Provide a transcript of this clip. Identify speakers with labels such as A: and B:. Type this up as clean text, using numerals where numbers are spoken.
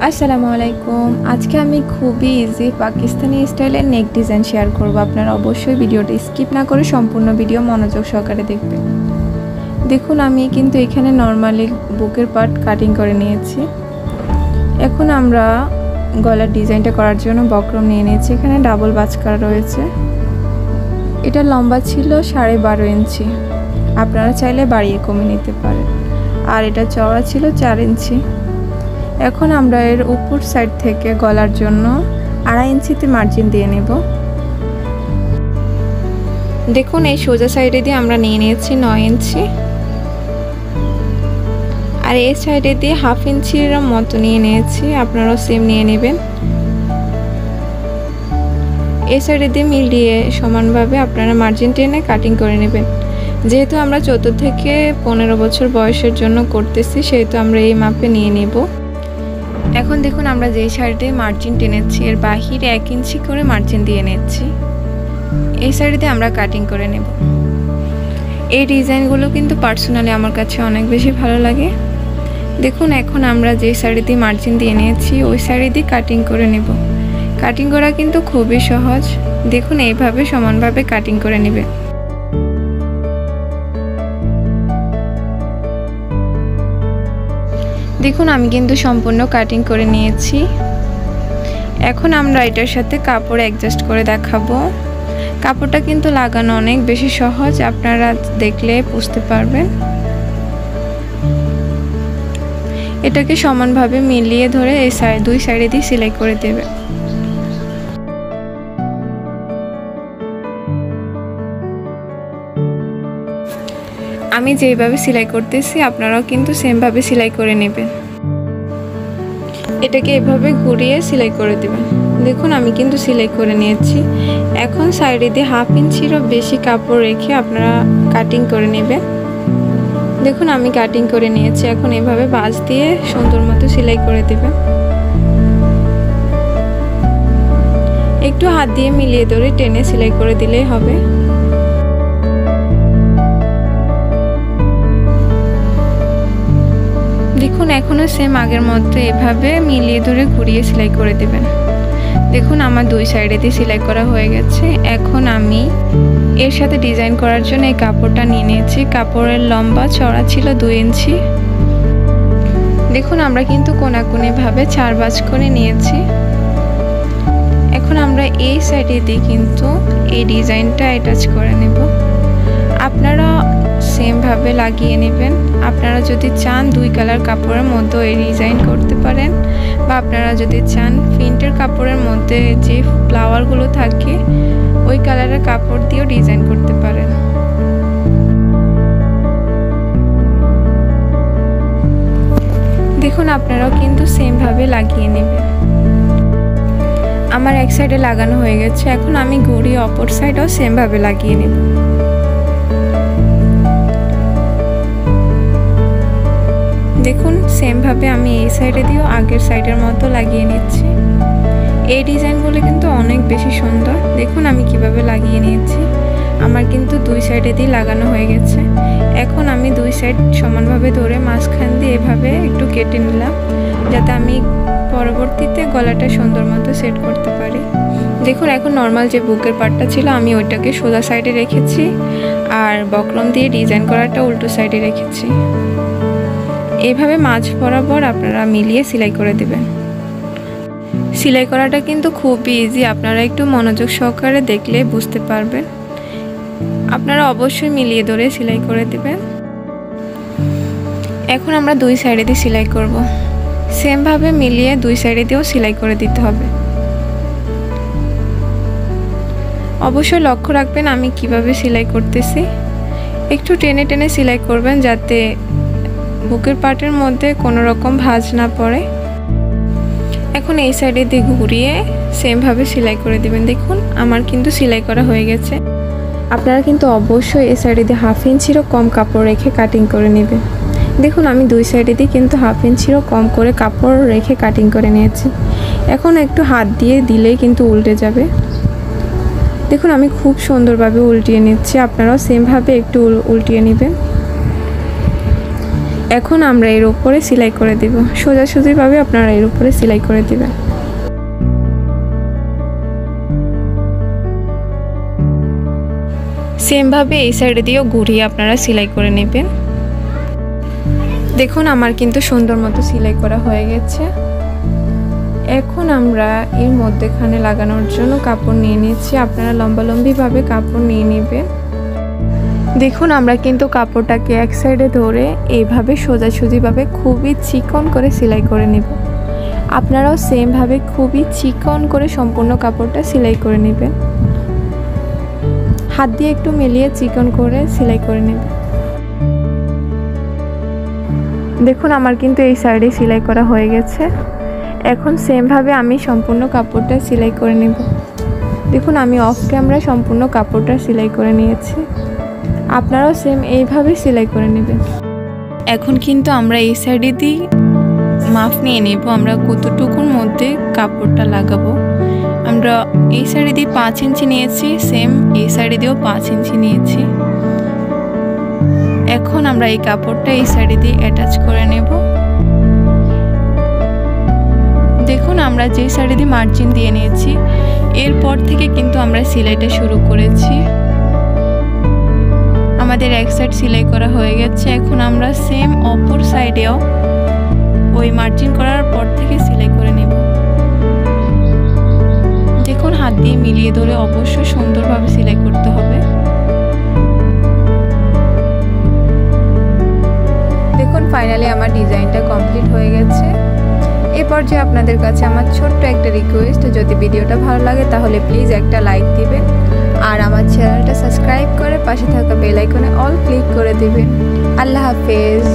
A: আসসালামু আলাইকুম। আজকে আমি খুবই ইজি পাকিস্তানি স্টাইলের নেক ডিজাইন শেয়ার করব। আপনারা অবশ্যই ভিডিওটা স্কিপ না করে সম্পূর্ণ ভিডিও মনোযোগ সহকারে দেখবেন। দেখুন আমি কিন্তু এখানে নরমালি বুকের পার্ট কাটিং করে নিয়েছি। এখন আমরা গলার ডিজাইনটা করার জন্য বক্রম নিয়ে নিয়েছি। এখানে ডাবল বাজ করা রয়েছে। এটা লম্বা ছিল 12.5 ইঞ্চি, আপনারা চাইলে বাড়িয়ে কমিয়ে নিতে পারেন। আর এটা চওড়া ছিল 4 ইঞ্চি। এখন আমরা এর উপর সাইড থেকে গলার জন্য 2.5 ইঞ্চিতে মার্জিন দিয়ে নেব। দেখুন এই সোজা সাইডে দিয়ে আমরা নিয়ে নিয়েছি 9 ইঞ্চি, আর এই সাইডে দিয়ে 1/2 ইঞ্চির মতো নিয়ে নিয়েছি। আপনারাও সেম নিয়ে নেবেন। এই সাইডে দিয়ে মিলিয়ে সমানভাবে আপনারা মার্জিন টেনে কাটিং করে নেবেন। যেহেতু আমরা 14 থেকে 15 বছর বয়সের জন্য করতেছি, সেহেতু আমরা এই মাপে নিয়ে নেব। এখন দেখুন আমরা যেই সাইডে মার্জিন টেনেছি এর বাহিরে 1 ইঞ্চি করে মার্জিন দিয়ে নিচ্ছি। এই সাইডে দিয়ে আমরা কাটিং করে নেব। এই ডিজাইনগুলো কিন্তু পার্সোনালি আমার কাছে অনেক বেশি ভালো লাগে। দেখুন এখন আমরা যে সাইডে দিয়ে মার্জিন দিয়ে নিয়েছি ওই সাইডে দিয়ে কাটিং করে নেব। কাটিং করা কিন্তু খুবই সহজ। দেখুন এইভাবে সমানভাবে কাটিং করে নেবে। দেখুন আমি কিন্তু সম্পূর্ণ কাটিং করে নিয়েছি। এখন আমরা এটার সাথে কাপড় অ্যাডজাস্ট করে দেখাবো। কাপড়টা কিন্তু লাগানো অনেক বেশি সহজ, আপনারা দেখলে বুঝতে পারবেন। এটাকে সমানভাবে মিলিয়ে ধরে এই দুই সাইডে দিয়ে সেলাই করে দেবে। আমি যেভাবে সেলাই করতেছি আপনারাও কিন্তু সেমভাবে সেলাই করে নেবেন। এটাকে এভাবে ঘুরিয়ে সেলাই করে দেবেন। দেখুন আমি কিন্তু সেলাই করে নিয়েছি। এখন সাইডে দিয়ে 1/2 ইঞ্চিরও বেশি কাপড় রেখে আপনারা কাটিং করে নেবেন। দেখুন আমি কাটিং করে নিয়েছি। এখন এভাবে বাজ দিয়ে সুন্দর মতো সেলাই করে দেবেন। একটু হাত দিয়ে মিলিয়ে ধরে টেনে সেলাই করে দিলেই হবে। দেখুন এখনও সেম আগের মতো এভাবে মিলিয়ে ধরে ঘুরিয়ে সেলাই করে দেবেন। দেখুন আমার দুই সাইডে দিয়ে সেলাই করা হয়ে গেছে। এখন আমি এর সাথে ডিজাইন করার জন্য এই কাপড়টা নিয়ে নিয়েছি। কাপড়ের লম্বা চওড়া ছিল 2 ইঞ্চি। দেখুন আমরা কিন্তু কোনাকুনিভাবে 4 ভাঁজ করে নিয়েছি। এখন আমরা এই সাইডে দিয়ে কিন্তু এই ডিজাইনটা অ্যাটাচ করে নেব। আপনারা সেমভাবে লাগিয়ে নেবেন। আপনারা যদি চান 2 কালার কাপড়ের মধ্যে এই ডিজাইন করতে পারেন, বা আপনারা যদি চান প্রিন্টের কাপড়ের মধ্যে যে ফ্লাওয়ারগুলো থাকে ওই কালারের কাপড় দিয়েও ডিজাইন করতে পারেন। দেখুন আপনারাও কিন্তু সেমভাবে লাগিয়ে নেবেন। আমার এক সাইডে লাগানো হয়ে গেছে। এখন আমি ঘুরিয়ে অপর সাইডেও সেমভাবে লাগিয়ে নেব। দেখুন সেমভাবে আমি এই সাইডে দিয়েও আগের সাইডের মতো লাগিয়ে নিচ্ছি। এই ডিজাইনগুলো কিন্তু অনেক বেশি সুন্দর। দেখুন আমি কিভাবে লাগিয়ে নিয়েছি। আমার কিন্তু 2 সাইডে দিয়ে লাগানো হয়ে গেছে। এখন আমি 2 সাইড সমানভাবে ধরে মাঝখান দিয়ে এভাবে একটু কেটে নিলাম, যাতে আমি পরবর্তীতে গলাটা সুন্দর মতো সেট করতে পারি। দেখুন এখন নর্মাল যে বুকের পার্টটা ছিল আমি ওইটাকে সোজা সাইডে রেখেছি, আর বক্রম দিয়ে ডিজাইন করাটা উল্টো সাইডে রেখেছি। এইভাবে মাঝ বরাবর আপনারা মিলিয়ে সেলাই করে দেবেন। সেলাই করাটা কিন্তু খুবই ইজি, আপনারা একটু মনোযোগ সহকারে দেখলে বুঝতে পারবেন। আপনারা অবশ্যই মিলিয়ে ধরে সেলাই করে দেবেন। এখন আমরা 2 সাইডে দিয়ে সেলাই করব। সেমভাবে মিলিয়ে 2 সাইডে দিয়েও সেলাই করে দিতে হবে। অবশ্যই লক্ষ্য রাখবেন আমি কিভাবে সেলাই করতেছি। একটু টেনে টেনে সেলাই করবেন যাতে বুকের পার্টের মধ্যে কোনো রকম ভাঁজ না পড়ে। এখন এই সাইডে দিয়ে ঘুরিয়ে সেমভাবে সেলাই করে দিবেন। দেখুন আমার কিন্তু সেলাই করা হয়ে গেছে। আপনারা কিন্তু অবশ্যই এই সাইডে দিয়ে 1/2 ইঞ্চিরও কম কাপড় রেখে কাটিং করে নেবেন। দেখুন আমি 2 সাইডে দিয়ে কিন্তু 1/2 ইঞ্চিরও কম করে কাপড় রেখে কাটিং করে নিয়েছি। এখন একটু হাত দিয়ে দিলেই কিন্তু উল্টে যাবে। দেখুন আমি খুব সুন্দরভাবে উল্টিয়ে নিচ্ছি। আপনারাও সেমভাবে একটু উল্টিয়ে নেবেন। এখন আমরা এর উপরে সেলাই করে দেব। সোজাসুজিভাবে আপনারা এর উপরে সেলাই করে দিবেন। সেমভাবে এই সাইডে দিয়েও ঘুরিয়ে আপনারা সেলাই করে নেবেন। দেখুন আমার কিন্তু সুন্দর মতো সেলাই করা হয়ে গেছে। এখন আমরা এর মধ্যেখানে লাগানোর জন্য কাপড় নিয়ে নিচ্ছি। আপনারা লম্বালম্বিভাবে কাপড় নিয়ে নেবেন। দেখুন আমরা কিন্তু কাপড়টাকে এক সাইডে ধরে এইভাবে সোজাসুজিভাবে খুবই চিকন করে সেলাই করে নেব। আপনারাও সেমভাবে খুবই চিকন করে সম্পূর্ণ কাপড়টা সেলাই করে নেবেন। হাত দিয়ে একটু মিলিয়ে চিকন করে সেলাই করে নেবেন। দেখুন আমার কিন্তু এই সাইডে সেলাই করা হয়ে গেছে। এখন সেমভাবে আমি সম্পূর্ণ কাপড়টা সেলাই করে নেব। দেখুন আমি অফ ক্যামেরা সম্পূর্ণ কাপড়টা সেলাই করে নিয়েছি। আপনারাও সেম এইভাবে সেলাই করে নেবেন। এখন কিন্তু আমরা এই সাইডে দিয়ে মাপ নিয়ে নেব আমরা কতটুকুর মধ্যে কাপড়টা লাগাবো। আমরা এই সাইডে দিয়ে 5 ইঞ্চি নিয়েছি, সেম এই সাইডে দিয়েও 5 ইঞ্চি নিয়েছি। এখন আমরা এই কাপড়টা এই সাইডে দিয়ে অ্যাটাচ করে নেব। দেখুন আমরা যে সাইডে দিয়ে মার্জিন দিয়ে নিয়েছি এরপর থেকে কিন্তু আমরা সেলাইটা শুরু করেছি। আমাদের এক সাইড সেলাই করা হয়ে গেছে। এখন আমরা সেম অপর সাইডেও ওই মার্জিন করার পর থেকে সেলাই করে নেব। দেখুন হাত দিয়ে মিলিয়ে ধরে অবশ্যই সুন্দরভাবে সেলাই করতে হবে। দেখুন ফাইনালি আমার ডিজাইনটা কমপ্লিট হয়ে গেছে। এরপর যে আপনাদের কাছে আমার ছোট্ট একটা রিকোয়েস্ট, যদি ভিডিওটা ভালো লাগে তাহলে প্লিজ একটা লাইক দিবেন আর আমার চ্যানেলটা সাবস্ক্রাইব করে পাশে থাকা বেল আইকনে অল ক্লিক করে দিবেন। আল্লাহ হাফেজ।